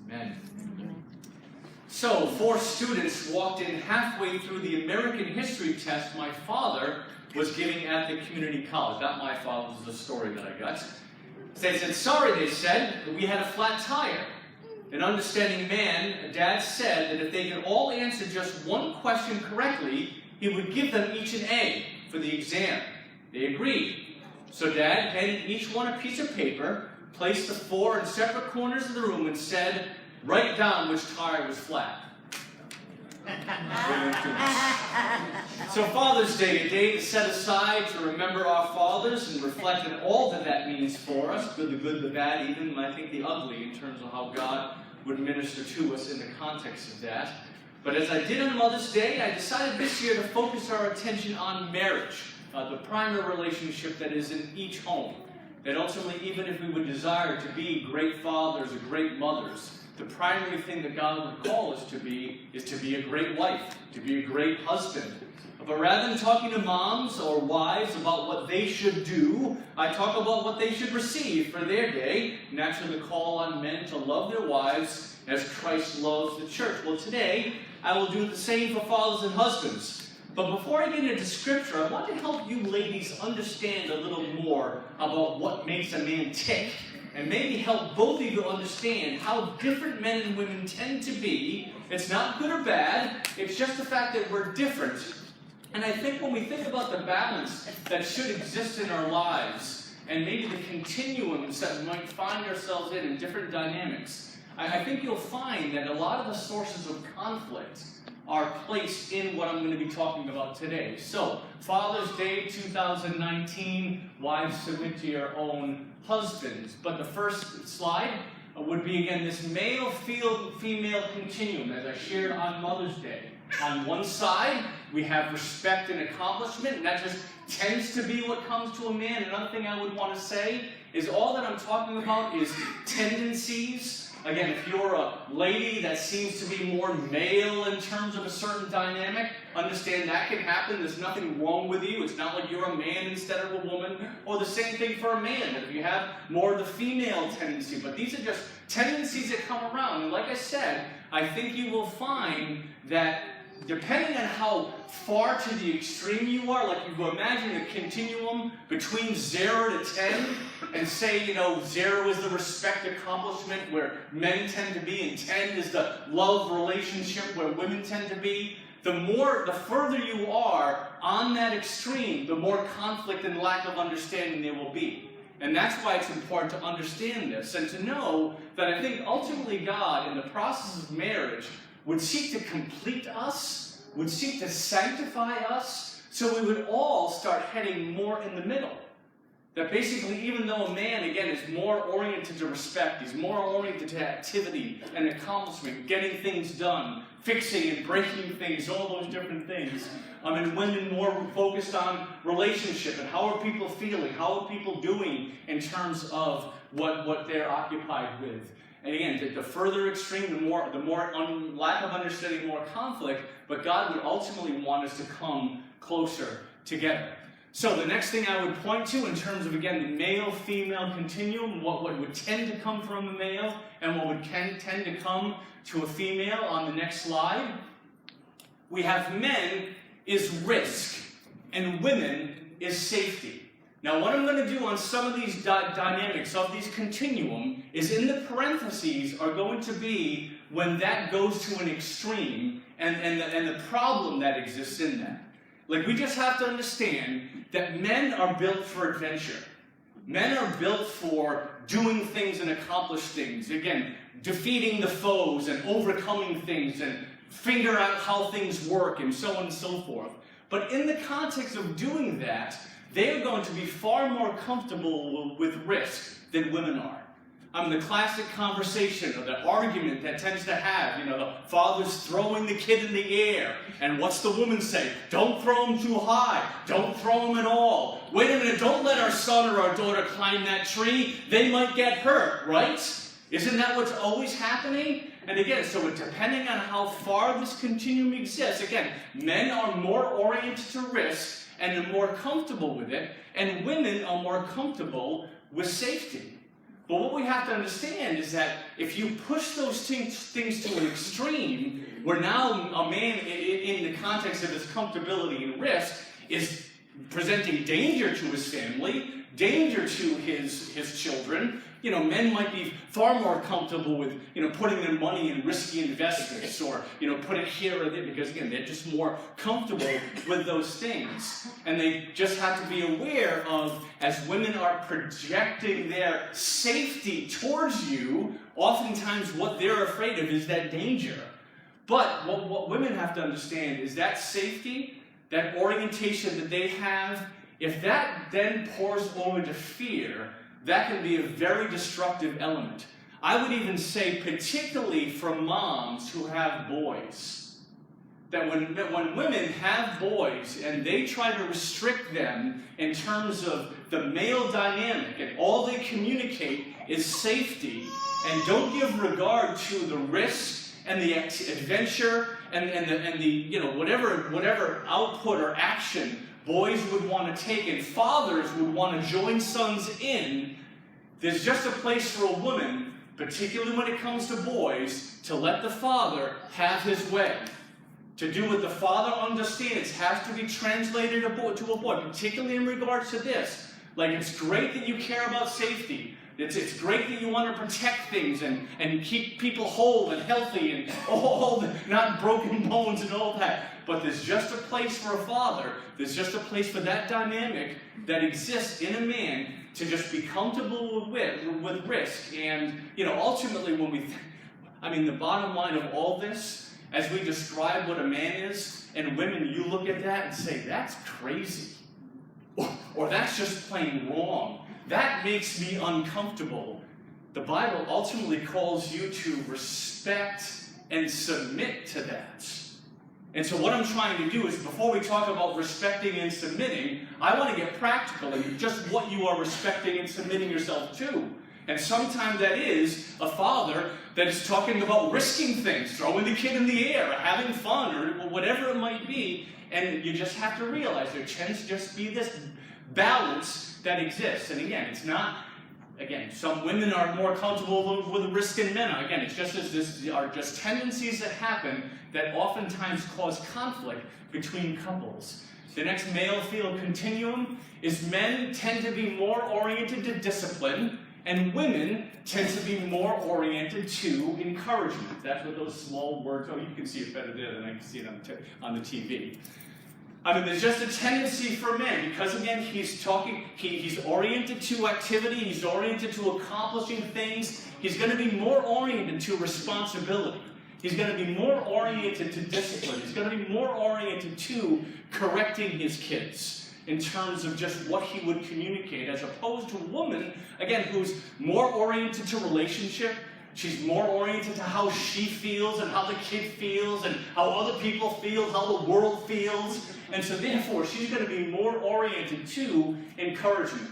Amen. So, 4 students walked in halfway through the American history test my father was giving at the community college. Not my father, this is a story that I got. They said, sorry, they said, we had a flat tire. An understanding man, Dad said that if they could all answer just one question correctly, he would give them each an A for the exam. They agreed. So Dad handed each one a piece of paper, placed the 4 in separate corners of the room, and said, write down which tire was flat. So Father's Day, a day to set aside to remember our fathers and reflect on all that that means for us, the good, the bad, even I think the ugly, in terms of how God would minister to us in the context of that. But as I did on Mother's Day, I decided this year to focus our attention on marriage, the primary relationship that is in each home. That ultimately, even if we would desire to be great fathers or great mothers, the primary thing that God would call us to be is to be a great wife, to be a great husband. But rather than talking to moms or wives about what they should do, I talk about what they should receive for their day. Naturally, the call on men to love their wives as Christ loves the church. Well, today, I will do the same for fathers and husbands. But before I get into Scripture, I want to help you ladies understand a little more about what makes a man tick. And maybe help both of you understand how different men and women tend to be. It's not good or bad. It's just the fact that we're different. And I think when we think about the balance that should exist in our lives, and maybe the continuums that we might find ourselves in different dynamics, I think you'll find that a lot of the sources of conflict are placed in what I'm going to be talking about today. So, Father's Day 2019, wives submit to your own husbands. But the first slide would be, again, this male-female continuum, as I shared on Mother's Day. On one side, we have respect and accomplishment, and that just tends to be what comes to a man. Another thing I would want to say is all that I'm talking about is tendencies. Again, if you're a lady that seems to be more male in terms of a certain dynamic, understand that can happen. There's nothing wrong with you. It's not like you're a man instead of a woman. Or the same thing for a man, if you have more of the female tendency. But these are just tendencies that come around. And like I said, I think you will find that depending on how far to the extreme you are, like you imagine a continuum between 0 to 10, and say, 0 is the respect accomplishment where men tend to be, and 10 is the love relationship where women tend to be. The further you are on that extreme, the more conflict and lack of understanding there will be. And that's why it's important to understand this and to know that I think ultimately God, in the process of marriage, would seek to complete us, would seek to sanctify us, so we would all start heading more in the middle. That basically, even though a man, again, is more oriented to respect, he's more oriented to activity and accomplishment, getting things done, fixing and breaking things, all those different things, and women more focused on relationship and how are people feeling, how are people doing in terms of what they're occupied with. And again, the further extreme, the more lack of understanding, more conflict, but God would ultimately want us to come closer together. So the next thing I would point to in terms of, again, the male-female continuum, what would tend to come from a male and what would tend to come to a female on the next slide, we have men is risk and women is safety. Now, what I'm going to do on some of these dynamics of these continuum is in the parentheses are going to be when that goes to an extreme and the problem that exists in that. Like, we just have to understand that men are built for adventure. Men are built for doing things and accomplish things. Again, defeating the foes and overcoming things and figure out how things work and so on and so forth. But in the context of doing that, they are going to be far more comfortable with risk than women are. The classic conversation or the argument that tends to have, the father's throwing the kid in the air, and what's the woman say? Don't throw him too high. Don't throw him at all. Wait a minute, don't let our son or our daughter climb that tree. They might get hurt, right? Isn't that what's always happening? And again, so depending on how far this continuum exists, again, men are more oriented to risk and are more comfortable with it, and women are more comfortable with safety. But what we have to understand is that if you push those things to an extreme, where now a man, in the context of his comfortability and risk, is presenting danger to his family, danger to his children. Men might be far more comfortable with, putting their money in risky investments, or, put it here or there, because again, they're just more comfortable with those things. And they just have to be aware of, as women are projecting their safety towards you, oftentimes what they're afraid of is that danger. But what women have to understand is that safety, that orientation that they have, if that then pours over to fear, that can be a very destructive element. I would even say, particularly for moms who have boys, that when women have boys and they try to restrict them in terms of the male dynamic, and all they communicate is safety, and don't give regard to the risk and the adventure and the whatever output or action boys would want to take and fathers would want to join sons in, there's just a place for a woman, particularly when it comes to boys, to let the father have his way. To do what the father understands has to be translated to a boy, particularly in regards to this. Like, it's great that you care about safety. It's great that you want to protect things and keep people whole and healthy and all the not broken bones and all that. But there's just a place for a father. There's just a place for that dynamic that exists in a man to just be comfortable with risk. And, ultimately the bottom line of all this, as we describe what a man is, and women, you look at that and say, that's crazy. Or that's just plain wrong. That makes me uncomfortable. The Bible ultimately calls you to respect and submit to that. And so what I'm trying to do is, before we talk about respecting and submitting, I want to get practical in just what you are respecting and submitting yourself to. And sometimes that is a father that is talking about risking things, throwing the kid in the air, or having fun, or whatever it might be. And you just have to realize there tends to just be this balance that exists. And again, it's not, some women are more comfortable with risk than men are. Again, it's just this are just tendencies that happen that oftentimes cause conflict between couples. The next male-female continuum is men tend to be more oriented to discipline, and women tend to be more oriented to encouragement. That's what those small words, you can see it better there than I can see it on the TV. There's just a tendency for men, because again, he's oriented to activity, he's oriented to accomplishing things, he's going to be more oriented to responsibility. He's going to be more oriented to discipline. He's going to be more oriented to correcting his kids in terms of just what he would communicate, as opposed to a woman, again, who's more oriented to relationship. She's more oriented to how she feels and how the kid feels and how other people feel, how the world feels. And so therefore, she's going to be more oriented to encouragement.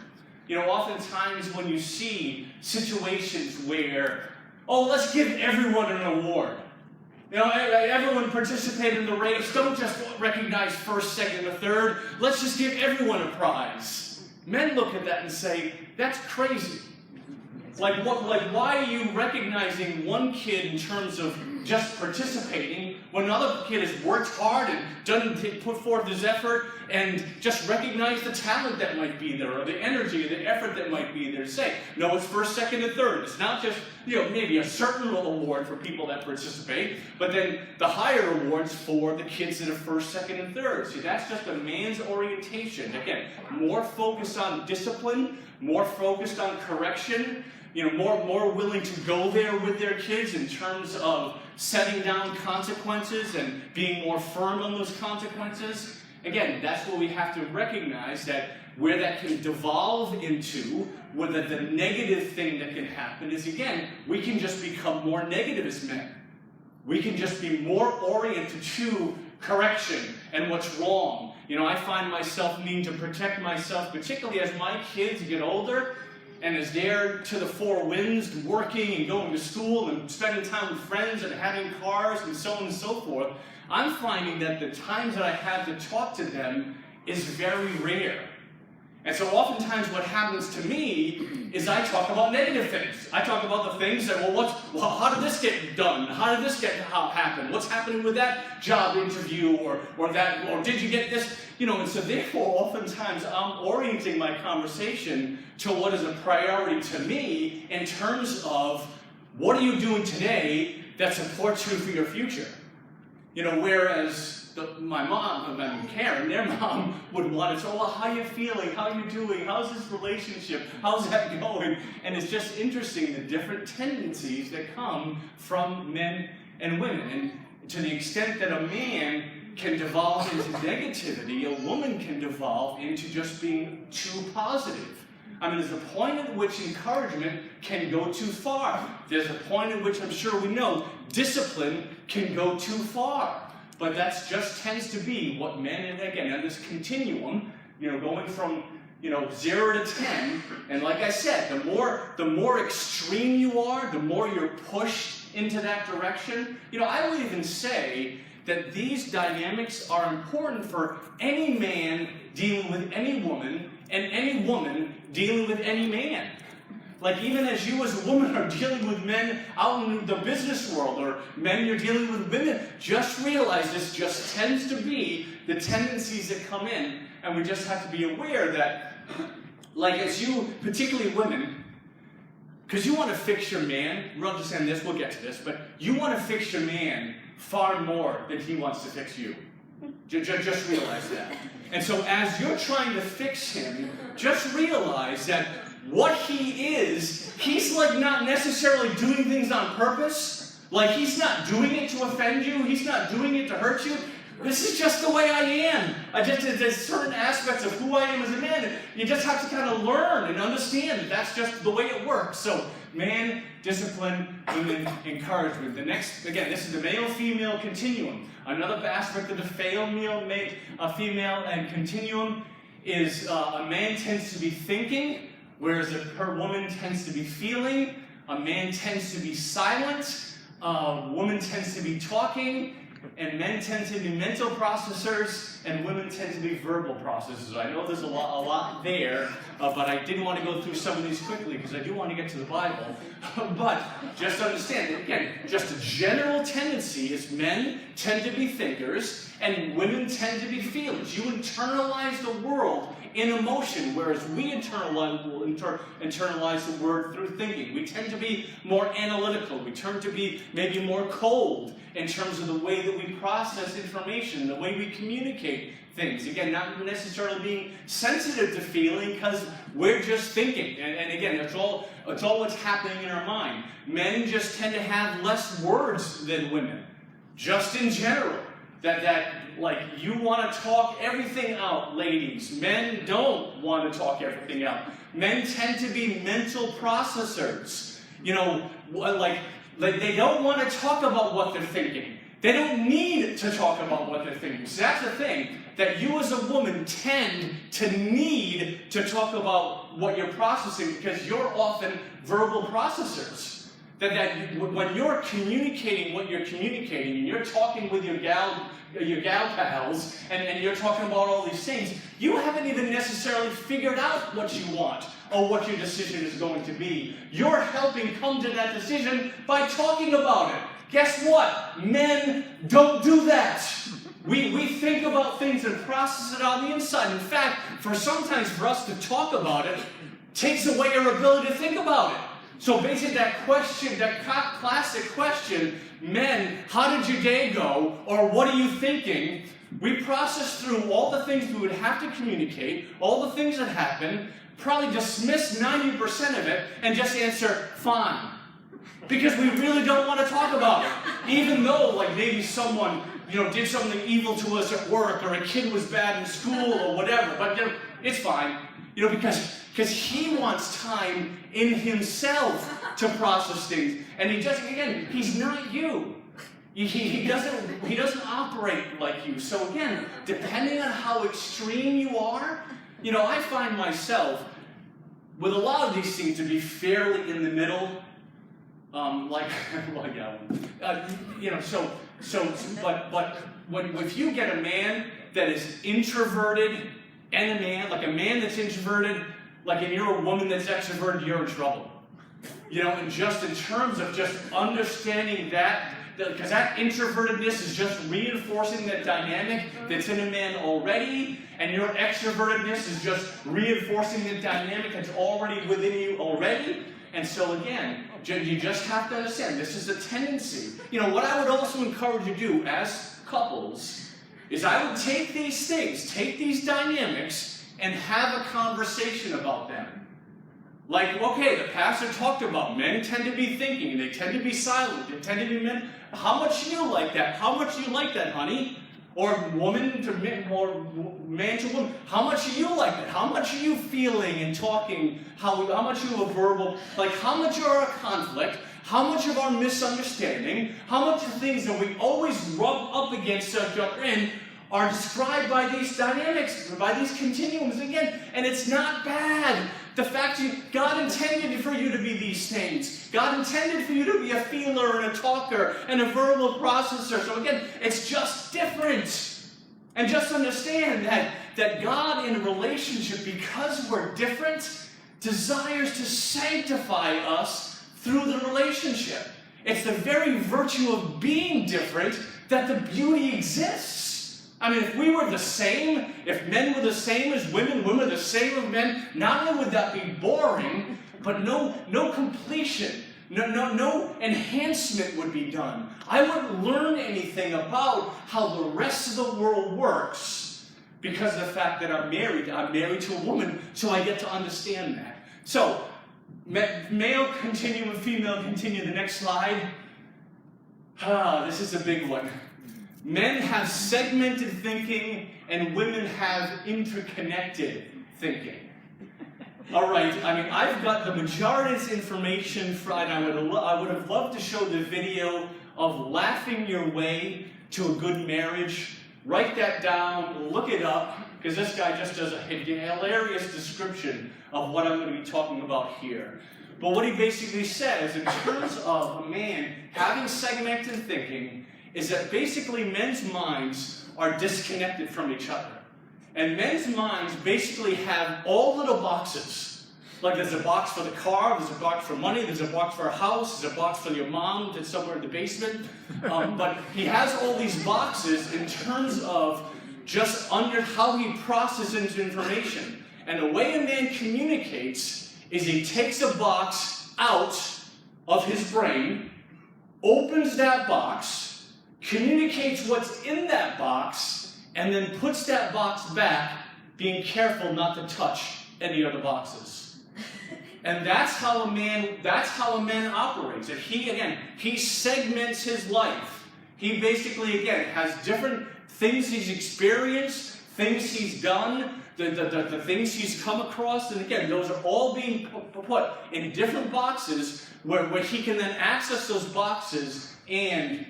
Oftentimes when you see situations where, let's give everyone an award. Everyone participated in the race. Don't just recognize first, second, or third. Let's just give everyone a prize. Men look at that and say, that's crazy. Why are you recognizing one kid in terms of just participating when another kid has worked hard and doesn't put forth his effort, and just recognize the talent that might be there, or the energy, the effort that might be there to say, no, it's first, second, and third. It's not just, maybe a certain award for people that participate, but then the higher awards for the kids that are first, second, and third. See, that's just a man's orientation. Again, more focused on discipline, more focused on correction, more willing to go there with their kids in terms of setting down consequences and being more firm on those consequences. Again, that's what we have to recognize, that where that can devolve into, whether the negative thing that can happen is, again, we can just become more negative as men. We can just be more oriented to correction and what's wrong. I find myself needing to protect myself, particularly as my kids get older, and as they're to the four winds, working and going to school and spending time with friends and having cars and so on and so forth, I'm finding that the times that I have to talk to them is very rare. And so oftentimes what happens to me is I talk about negative things. I talk about the things that, how did this get done? How did this happen? What's happening with that job interview or did you get this? And so therefore oftentimes I'm orienting my conversation to what is a priority to me in terms of what are you doing today that supports you for your future? Whereas my mom, Karen, their mom would want to say, well, how are you feeling? How are you doing? How's this relationship? How's that going? And it's just interesting the different tendencies that come from men and women. And to the extent that a man can devolve into negativity, a woman can devolve into just being too positive. There's a point at which encouragement can go too far. There's a point at which I'm sure we know discipline can go too far. But that just tends to be what men, and again, on this continuum, going from 0 to 10, and like I said, the more extreme you are, the more you're pushed into that direction. I would even say that these dynamics are important for any man dealing with any woman, and any woman dealing with any man. Like even as you as a woman are dealing with men out in the business world, or men you're dealing with women, just realize this just tends to be the tendencies that come in, and we just have to be aware that, like as you, particularly women, because you want to fix your man, we'll understand this, we'll get to this, but you want to fix your man far more than he wants to fix you. Just realize that. And so as you're trying to fix him, just realize that what he is, he's like not necessarily doing things on purpose. Like he's not doing it to offend you. He's not doing it to hurt you. This is just the way I am. There's certain aspects of who I am as a man. You just have to kind of learn and understand that that's just the way it works. So, man, discipline, women, encouragement. The next, again, this is the male-female continuum. Another aspect of the female and continuum is a man tends to be thinking, whereas her woman tends to be feeling. A man tends to be silent. A woman tends to be talking. And men tend to be mental processors, and women tend to be verbal processors. I know there's a lot there, but I didn't want to go through some of these quickly because I do want to get to the Bible. But just understand, again, just a general tendency is men tend to be thinkers, and women tend to be feelers. You internalize the world in emotion, whereas we internalize the word through thinking. We tend to be more analytical. We tend to be maybe more cold in terms of the way that we process information, the way we communicate things. Again, not necessarily being sensitive to feeling because we're just thinking. And again, it's all what's happening in our mind. Men just tend to have less words than women, just in general. Like, you want to talk everything out, ladies. Men don't want to talk everything out. Men tend to be mental processors. They don't want to talk about what they're thinking. They don't need to talk about what they're thinking. So that's the thing, that you as a woman tend to need to talk about what you're processing because you're often verbal processors. When you're communicating what you're communicating, and you're talking with your gal pals, and you're talking about all these things, you haven't even necessarily figured out what you want or what your decision is going to be. You're helping come to that decision by talking about it. Guess what? Men don't do that. We think about things and process it on the inside. In fact, sometimes for us to talk about it takes away our ability to think about it. So basically that question, that classic question, men, how did your day go? Or what are you thinking? We process through all the things we would have to communicate, all the things that happen, probably dismiss 90% of it, and just answer, fine. Because we really don't want to talk about it. Even though, like, maybe someone, did something evil to us at work, or a kid was bad in school, or whatever. But, it's fine. Because he wants time in himself to process things. And he's not you. He doesn't operate like you. So again, depending on how extreme you are, I find myself with a lot of these things to be fairly in the middle. But if you get a man that is introverted and a man that's introverted, like if you're a woman that's extroverted, you're in trouble. And just in terms of just understanding that, because that introvertedness is just reinforcing that dynamic that's in a man already, and your extrovertedness is just reinforcing the dynamic that's already within you already. And so again, you just have to understand, this is a tendency. What I would also encourage you to do as couples is I would take these things, take these dynamics, and have a conversation about them. Like, okay, the pastor talked about men tend to be thinking, they tend to be silent, they tend to be men. How much do you like that? How much do you like that, honey? Or woman to man, or man to woman. How much do you like that? How much are you feeling and talking? How much are you verbal? Like, how much are our conflict? How much of our misunderstanding? How much of things that we always rub up against each other in are described by these dynamics, by these continuums again. And it's not bad. The fact that God intended for you to be these things. God intended for you to be a feeler and a talker and a verbal processor. So again, it's just different. And just understand that God in a relationship, because we're different, desires to sanctify us through the relationship. It's the very virtue of being different that the beauty exists. I mean, if we were the same, if men were the same as women, women were the same as men, not only would that be boring, but no completion, no enhancement would be done. I wouldn't learn anything about how the rest of the world works because of the fact that I'm married to a woman, so I get to understand that. So, male continue and female continue. The next slide. This is a big one. Men have segmented thinking, and women have interconnected thinking. All right, I mean, I've got the majority of this information, and I would have loved to show the video of laughing your way to a good marriage. Write that down, look it up, because this guy just does a hilarious description of what I'm going to be talking about here. But what he basically says, in terms of a man having segmented thinking, is that basically men's minds are disconnected from each other. And men's minds basically have all little boxes. Like there's a box for the car, there's a box for money, there's a box for a house, there's a box for your mom that's somewhere in the basement. But he has all these boxes in terms of just under how he processes information. And the way a man communicates is he takes a box out of his brain, opens that box, communicates what's in that box, and then puts that box back, being careful not to touch any other boxes. And that's how a man operates. If he segments his life. He basically, again, has different things he's experienced, things he's done, the things he's come across, and again, those are all being put in different boxes where he can then access those boxes and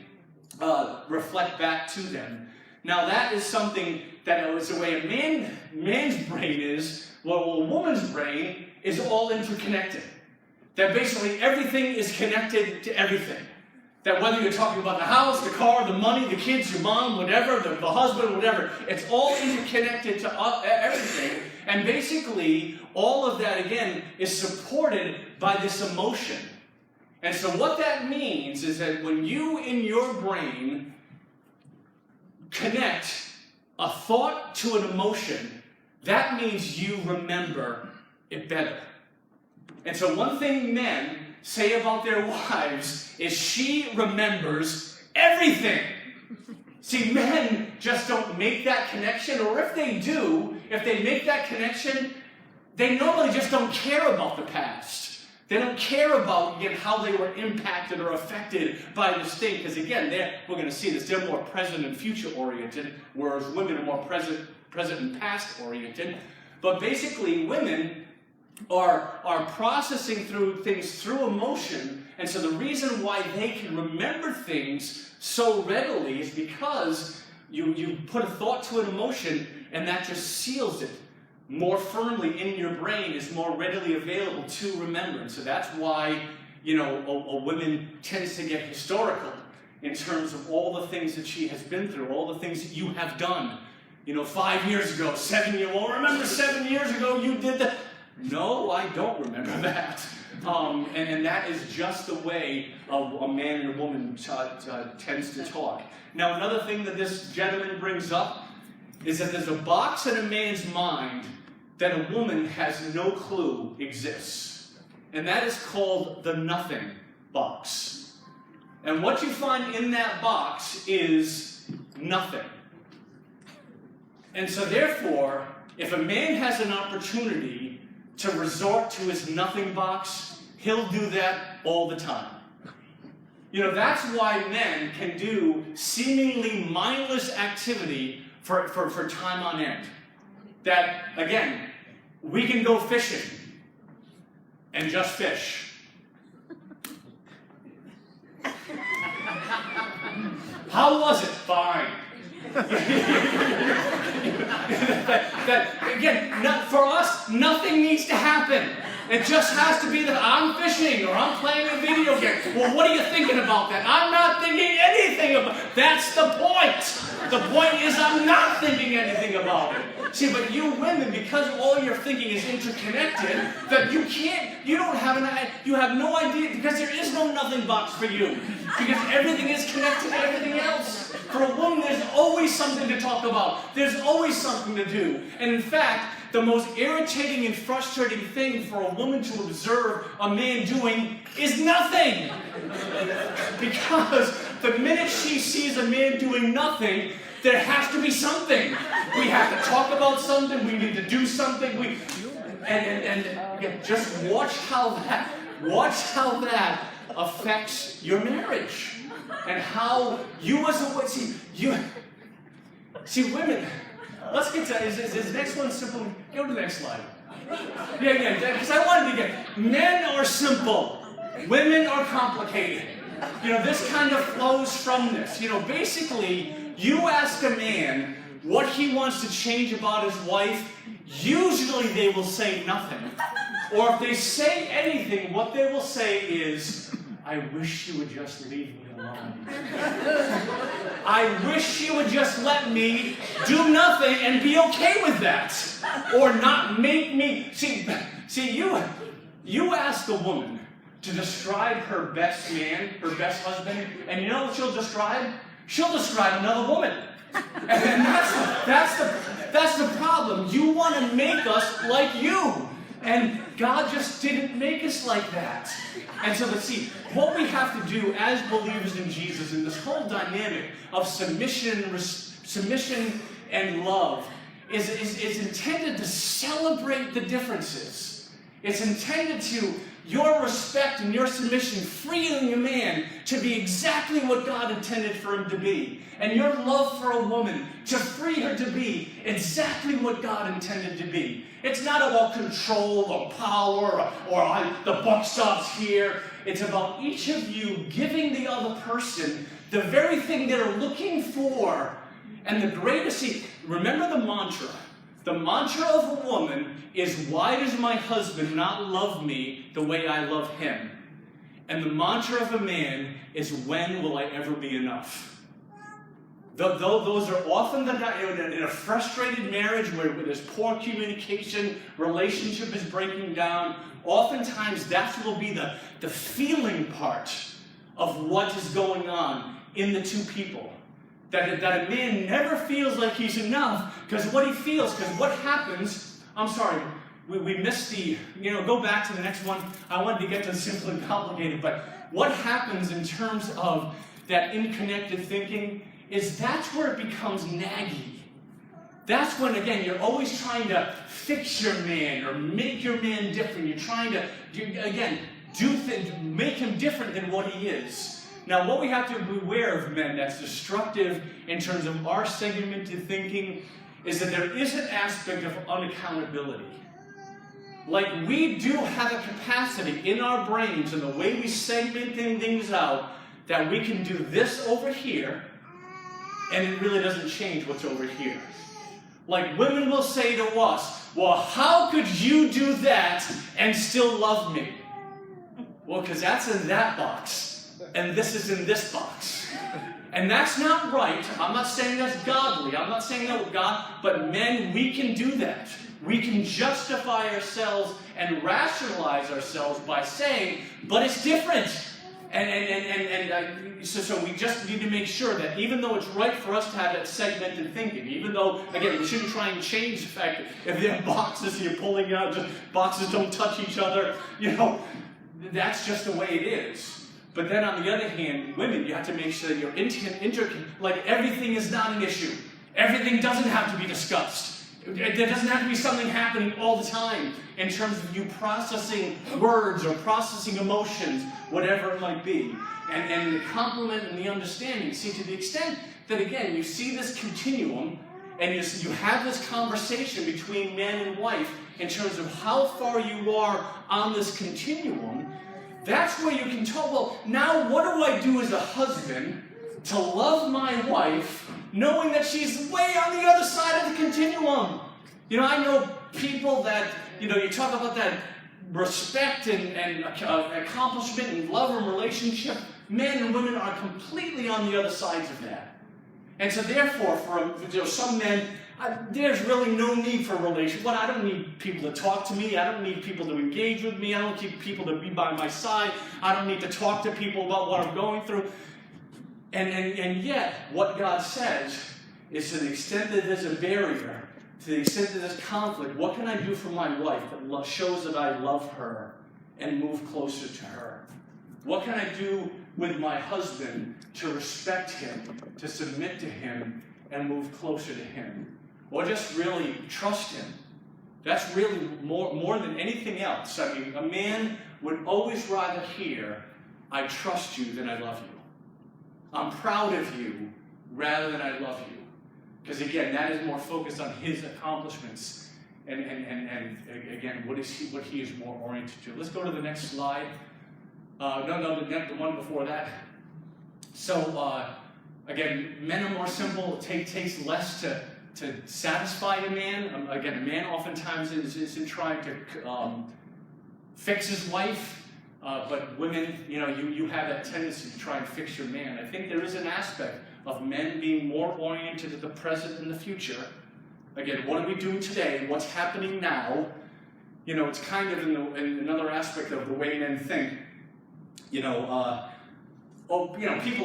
reflect back to them. Now that is something that is the way a man's brain is. Well, a woman's brain is all interconnected. That basically everything is connected to everything. That whether you're talking about the house, the car, the money, the kids, your mom, whatever, the husband, whatever, it's all interconnected to everything. And basically, all of that, again, is supported by this emotion. And so what that means is that when you, in your brain, connect a thought to an emotion, that means you remember it better. And so one thing men say about their wives is she remembers everything. See, men just don't make that connection, or if they do, if they make that connection, they normally just don't care about the past. They don't care about, again, how they were impacted or affected by this thing, because again, we're going to see this, they're more present and future oriented, whereas women are more present and past oriented. But basically, women are processing through things through emotion, and so the reason why they can remember things so readily is because you put a thought to an emotion, and that just seals it more firmly in your brain, is more readily available to remembrance. So that's why, a woman tends to get historical in terms of all the things that she has been through, all the things that you have done. 5 years ago, 7 years, well, remember 7 years ago you did that? No, I don't remember that. And that is just the way a man and a woman tends to talk. Now, another thing that this gentleman brings up is that there's a box in a man's mind that a woman has no clue exists. And that is called the nothing box. And what you find in that box is nothing. And so therefore, if a man has an opportunity to resort to his nothing box, he'll do that all the time. That's why men can do seemingly mindless activity for time on end. That, again, we can go fishing and just fish. How was it? Fine. Again, for us, nothing needs to happen. It just has to be that I'm fishing or I'm playing a video game. Well, what are you thinking about that? I'm not thinking anything about it. That's the point. The point is I'm not thinking anything about it. See, but you women, because all you're thinking is interconnected, that you have no idea, because there is no nothing box for you. Because everything is connected to everything else. For a woman, there's always something to talk about. There's always something to do. And in fact, the most irritating and frustrating thing for a woman to observe a man doing is nothing. Because the minute she sees a man doing nothing, there has to be something. We have to talk about something. We need to do something. And again, just watch how that affects your marriage. And how you as a woman, see women, let's get to, is this next one simple? Go to the next slide. Yeah, because I wanted to get, men are simple, women are complicated. This kind of flows from this. Basically, you ask a man what he wants to change about his wife, usually they will say nothing. Or if they say anything, what they will say is, I wish you would just leave me alone. I wish you would just let me do nothing and be okay with that. Or not make me... See, you ask a woman to describe her best man, her best husband, and you know what she'll describe? She'll describe another woman. And that's the problem. You want to make us like you. And God just didn't make us like that. And so let's see, what we have to do as believers in Jesus in this whole dynamic of submission and love is intended to celebrate the differences. It's intended to, your respect and your submission, freeing a man to be exactly what God intended for him to be. And your love for a woman, to free her to be exactly what God intended to be. It's not about control or power or the buck stops here. It's about each of you giving the other person the very thing they're looking for. And the greatest, remember the mantra. The mantra of a woman is, why does my husband not love me the way I love him? And the mantra of a man is, when will I ever be enough? Those are often in a frustrated marriage where there's poor communication, relationship is breaking down. Oftentimes that will be the feeling part of what is going on in the two people. That a man never feels like he's enough because what he feels, because what happens, I'm sorry, we missed go back to the next one. I wanted to get to simple and complicated, but what happens in terms of that unconnected thinking is that's where it becomes naggy. That's when, again, you're always trying to fix your man or make your man different. You're trying to, do things, make him different than what he is. Now, what we have to beware of men that's destructive in terms of our segmented thinking is that there is an aspect of unaccountability. Like, we do have a capacity in our brains and the way we segment things out that we can do this over here and it really doesn't change what's over here. Like, women will say to us, well, how could you do that and still love me? Well, because that's in that box, and this is in this box. And that's not right. I'm not saying that's godly. I'm not saying that with God. But men, we can do that. We can justify ourselves and rationalize ourselves by saying, but it's different. So we just need to make sure that even though it's right for us to have that segmented thinking, even though, again, we shouldn't try and change the fact that if there are boxes you're pulling out, just boxes don't touch each other, that's just the way it is. But then on the other hand, women, you have to make sure that you're like everything is not an issue. Everything doesn't have to be discussed. There doesn't have to be something happening all the time in terms of you processing words or processing emotions, whatever it might be. And the complement and the understanding, see, to the extent that, again, you see this continuum and you have this conversation between man and wife in terms of how far you are on this continuum, that's where you can tell, well, now what do I do as a husband to love my wife knowing that she's way on the other side of the continuum? I know people that, you talk about that respect and accomplishment and love and relationship. Men and women are completely on the other sides of that. And so therefore, for some men, there's really no need for a relationship. I don't need people to talk to me. I don't need people to engage with me. I don't need people to be by my side. I don't need to talk to people about what I'm going through. And yet, what God says is, to the extent that there's a barrier, to the extent that there's conflict, what can I do for my wife that shows that I love her and move closer to her? What can I do with my husband to respect him, to submit to him, and move closer to him? Or just really trust him? That's really more than anything else. I mean, a man would always rather hear, I trust you, than I love you. I'm proud of you rather than I love you. Because again, that is more focused on his accomplishments and again, what he is more oriented to. Let's go to the next slide. The one before that. So again, men are more simple. It takes less to satisfy a man. Again, a man oftentimes is in trying to fix his wife. But women, you have that tendency to try and fix your man. I think there is an aspect of men being more oriented to the present and the future. Again, what are we doing today? What's happening now? It's kind of in another aspect of the way men think. People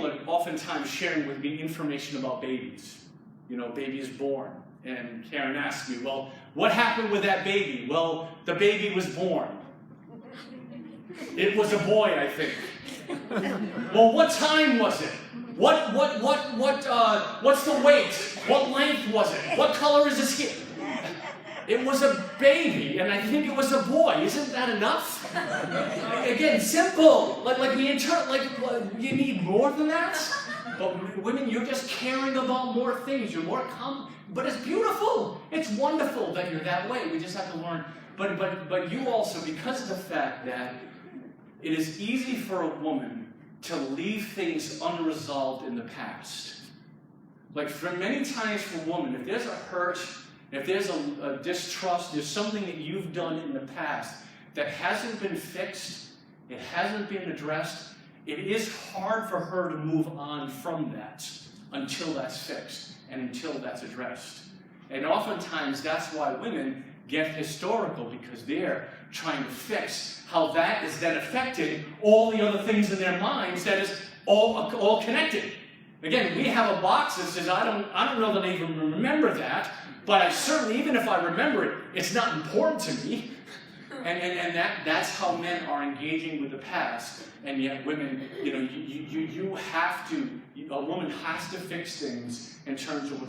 are oftentimes sharing with me information about babies. Baby is born. And Karen asked me, well, what happened with that baby? Well, the baby was born. It was a boy, I think. Well, what time was it? What's the weight? What length was it? What color is his skin? It was a baby, and I think it was a boy. Isn't that enough? Again, simple. You need more than that. But women, you're just caring about more things. You're more but it's beautiful. It's wonderful that you're that way. We just have to learn. But you also, because of the fact that it is easy for a woman to leave things unresolved in the past. Like, for many times for a woman, if there's a hurt, if there's a distrust, there's something that you've done in the past that hasn't been fixed, it hasn't been addressed, it is hard for her to move on from that until that's fixed and until that's addressed. And oftentimes that's why women get historical, because they're trying to fix how that is then affected all the other things in their minds that is all connected. Again, we have a box that says, I don't know that I even remember that, but I certainly, even if I remember it, it's not important to me. And that's how men are engaging with the past. And yet women, you have to, a woman has to fix things in terms of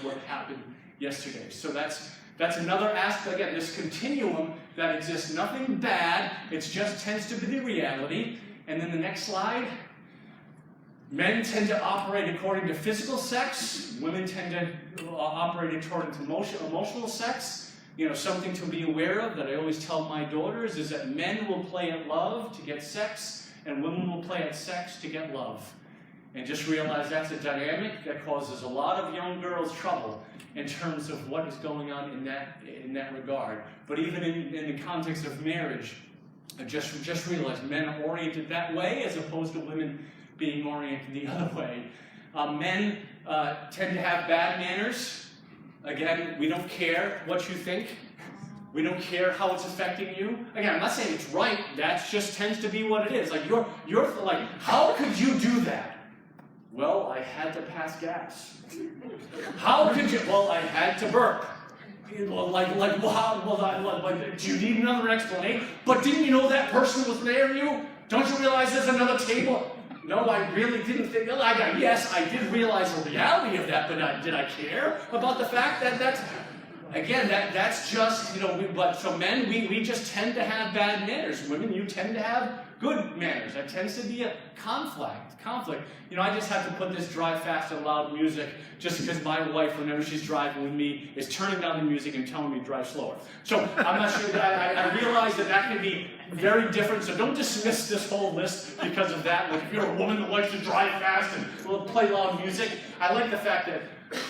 what happened yesterday. So that's another aspect. Again, this continuum that exists, nothing bad, it just tends to be the reality. And then the next slide, men tend to operate according to physical sex, women tend to operate according to emotional sex. Something to be aware of that I always tell my daughters is that men will play at love to get sex, and women will play at sex to get love. And just realize that's a dynamic that causes a lot of young girls trouble in terms of what is going on in that regard. But even in the context of marriage, just realize men are oriented that way as opposed to women being oriented the other way. Men tend to have bad manners. Again, we don't care what you think. We don't care how it's affecting you. Again, I'm not saying it's right. That just tends to be what it is. Like you're like, how could you do that? Well, I had to pass gas. How could you? Well, I had to burp. Do you need another explanation? But didn't you know that person was near you? Don't you realize there's another table? No, I really didn't think. Yes, I did realize the reality of that, but did I care about the fact that that's. Again, that's just, so men, we just tend to have bad manners. Women, you tend to have good manners. That tends to be a conflict. I just have to put this drive fast and loud music just because my wife, whenever she's driving with me, is turning down the music and telling me to drive slower. So I'm not sure that I realize that can be very different. So don't dismiss this whole list because of that. Like if you're a woman that likes to drive fast and play loud music, I like the fact that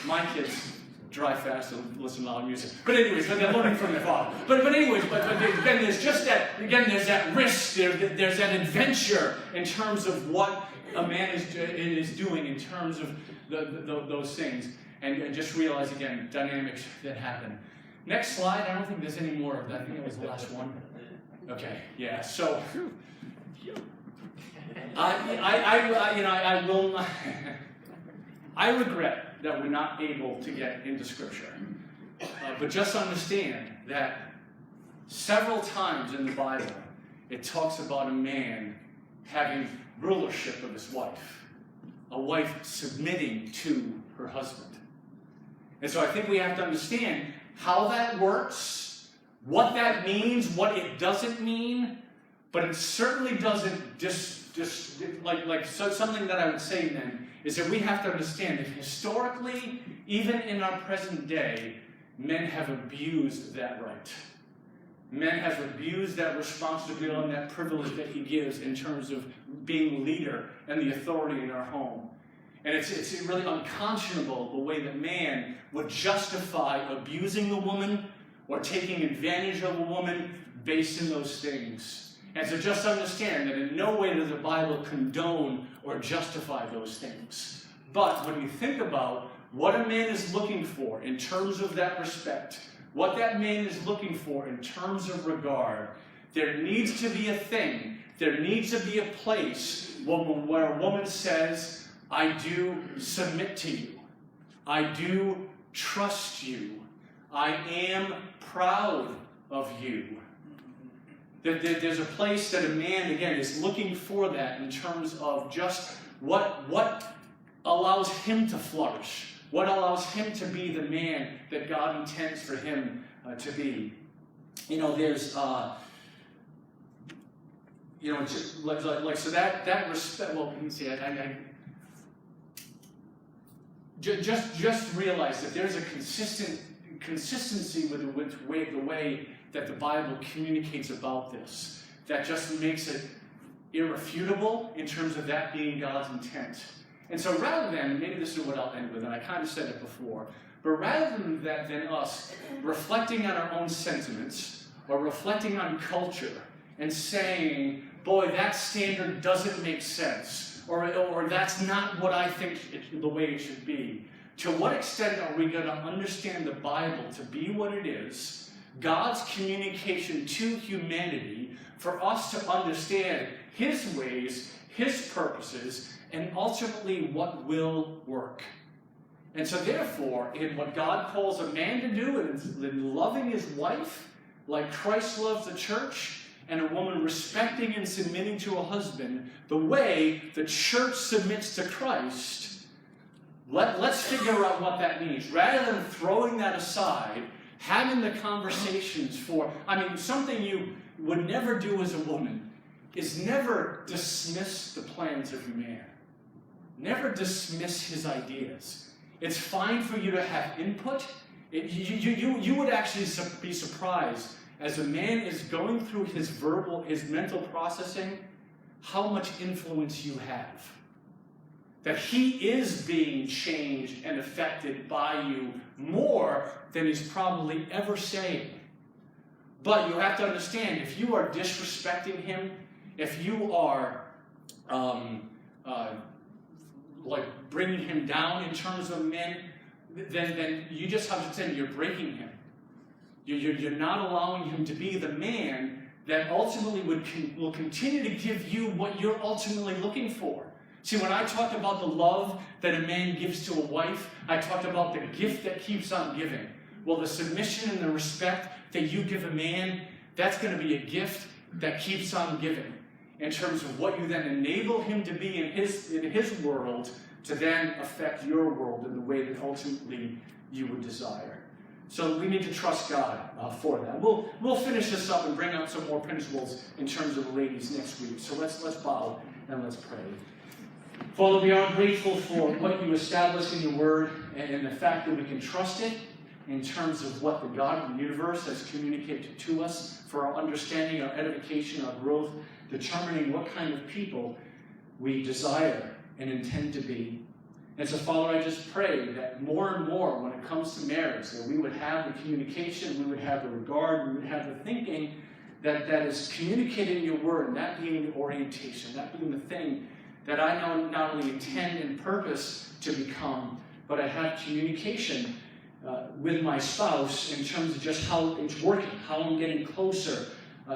my kids drive fast and listen to loud music. But anyways, they're learning from their father. But anyways, again, there's just that, there's that risk, there's that adventure in terms of what a man is doing in terms of those things. And just realize, again, dynamics that happen. Next slide, I don't think there's any more of that. I think that was the last one. Okay, yeah, so I will not, I regret that we're not able to get into Scripture. But just understand that several times in the Bible, it talks about a man having rulership of his wife, a wife submitting to her husband. And so I think we have to understand how that works, what that means, what it doesn't mean, but it certainly doesn't so something that I would say then is that we have to understand that historically, even in our present day, men have abused that right. Men have abused that responsibility and that privilege that he gives in terms of being leader and the authority in our home. And it's really unconscionable the way that man would justify abusing a woman or taking advantage of a woman based in those things. And so just understand that in no way does the Bible condone or justify those things. But when you think about what a man is looking for in terms of that respect, what that man is looking for in terms of regard, there needs to be a thing, there needs to be a place where a woman says, I do submit to you. I do trust you. I am proud of you. There's a place that a man, again, is looking for that in terms of just what allows him to flourish, what allows him to be the man that God intends for him to be. There's, so that respect, well, you can see, just realize that there's a consistency with the way that the Bible communicates about this, that just makes it irrefutable in terms of that being God's intent. And so rather than, maybe this is what I'll end with, and I kind of said it before, but rather than us reflecting on our own sentiments or reflecting on culture and saying, boy, that standard doesn't make sense, or that's not what I think the way it should be, to what extent are we going to understand the Bible to be what it is, God's communication to humanity, for us to understand His ways, His purposes, and ultimately what will work. And so therefore, in what God calls a man to do, in loving his wife, like Christ loves the church, and a woman respecting and submitting to a husband, the way the church submits to Christ, let's figure out what that means. Rather than throwing that aside, having the conversations something you would never do as a woman is never dismiss the plans of your man. Never dismiss his ideas. It's fine for you to have input. You would actually be surprised as a man is going through his mental processing, how much influence you have. That he is being changed and affected by you more than he's probably ever saying. But you have to understand, if you are disrespecting him, if you are like bringing him down in terms of men, then you just have to say you're breaking him. You're not allowing him to be the man that ultimately will continue to give you what you're ultimately looking for. See, when I talked about the love that a man gives to a wife, I talked about the gift that keeps on giving. Well, the submission and the respect that you give a man, that's going to be a gift that keeps on giving in terms of what you then enable him to be in his world to then affect your world in the way that ultimately you would desire. So we need to trust God for that. We'll finish this up and bring out some more principles in terms of the ladies next week. So let's bow and let's pray. Father, we are grateful for what you established in your word and the fact that we can trust it in terms of what the God of the universe has communicated to us for our understanding, our edification, our growth, determining what kind of people we desire and intend to be. And so, Father, I just pray that more and more when it comes to marriage, that we would have the communication, we would have the regard, we would have the thinking that is communicated in your word, and that being the orientation, that being the thing that I now not only intend and purpose to become, but I have communication with my spouse in terms of just how it's working, how I'm getting closer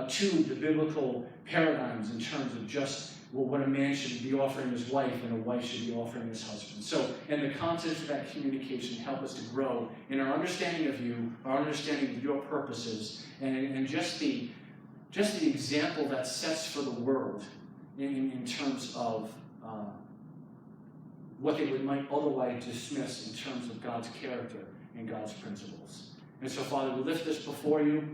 to the biblical paradigms in terms of just what a man should be offering his wife and a wife should be offering his husband. So in the context of that communication, help us to grow in our understanding of you, our understanding of your purposes, and just the example that sets for the world in terms of what they might otherwise dismiss in terms of God's character and God's principles. And so, Father, we lift this before you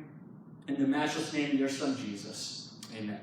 in the matchless name of your Son, Jesus. Amen.